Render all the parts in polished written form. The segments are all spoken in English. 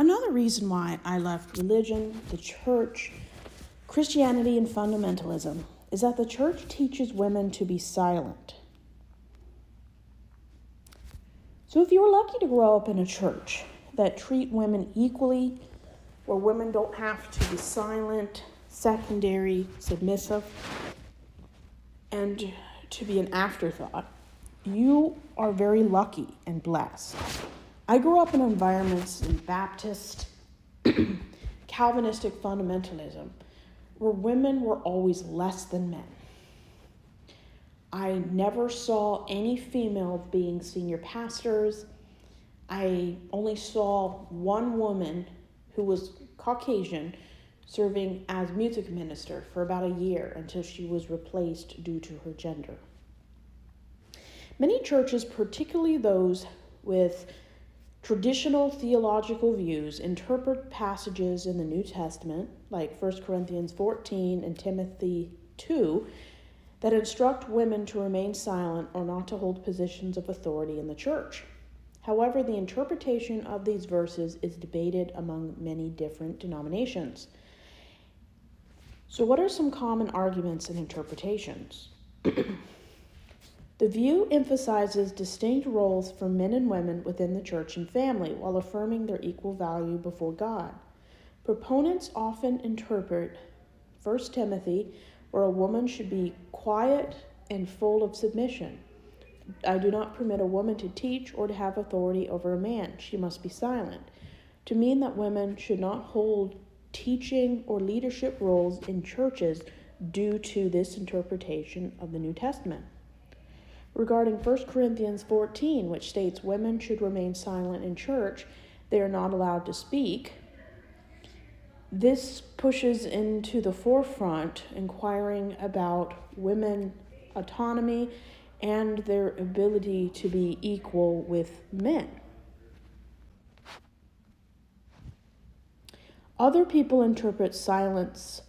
Another reason why I left religion, the church, Christianity, and fundamentalism is that the church teaches women to be silent. So if you're lucky to grow up in a church that treat women equally, where women don't have to be silent, secondary, submissive, and to be an afterthought, you are very lucky and blessed. I grew up in environments in Baptist, Calvinistic fundamentalism, where women were always less than men. I never saw any females being senior pastors. I only saw one woman who was Caucasian serving as music minister for about a year until she was replaced due to her gender. Many churches, particularly those with traditional theological views, interpret passages in the New Testament, like 1 Corinthians 14 and Timothy 2, that instruct women to remain silent or not to hold positions of authority in the church. However, the interpretation of these verses is debated among many different denominations. So what are some common arguments and interpretations? The view emphasizes distinct roles for men and women within the church and family while affirming their equal value before God. Proponents often interpret 1 Timothy, where a woman should be quiet and full of submission. I do not permit a woman to teach or to have authority over a man. She must be silent, to mean that women should not hold teaching or leadership roles in churches due to this interpretation of the New Testament. Regarding 1 Corinthians 14, which states women should remain silent in church, they are not allowed to speak. This pushes into the forefront inquiring about women autonomy and their ability to be equal with men. Other people interpret silence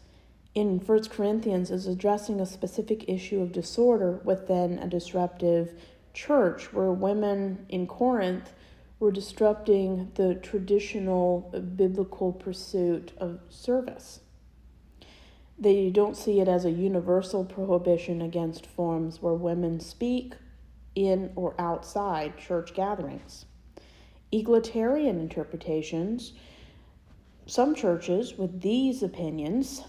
in 1 Corinthians as addressing a specific issue of disorder within a disruptive church, where women in Corinth were disrupting the traditional biblical pursuit of service. They don't see it as a universal prohibition against forms where women speak in or outside church gatherings. Egalitarian interpretations, some churches with these opinions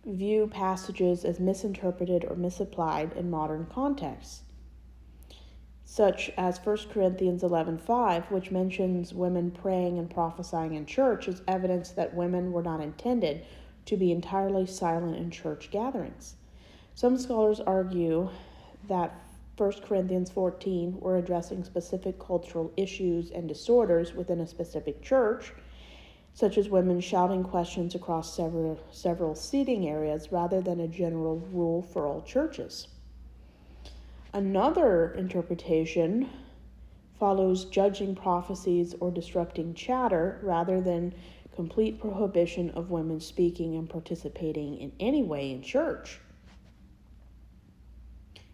view passages as misinterpreted or misapplied in modern contexts, such as 1 Corinthians 11:5, which mentions women praying and prophesying in church as evidence that women were not intended to be entirely silent in church gatherings. Some scholars argue that 1 Corinthians 14 were addressing specific cultural issues and disorders within a specific church, such as women shouting questions across several seating areas rather than a general rule for all churches. Another interpretation follows judging prophecies or disrupting chatter rather than complete prohibition of women speaking and participating in any way in church.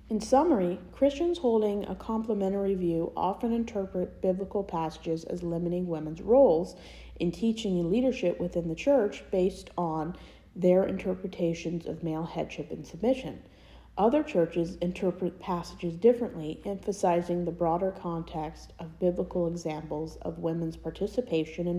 In summary, Christians holding a complementary view often interpret biblical passages as limiting women's roles in teaching and leadership within the church based on their interpretations of male headship and submission. Other churches interpret passages differently, emphasizing the broader context of biblical examples of women's participation in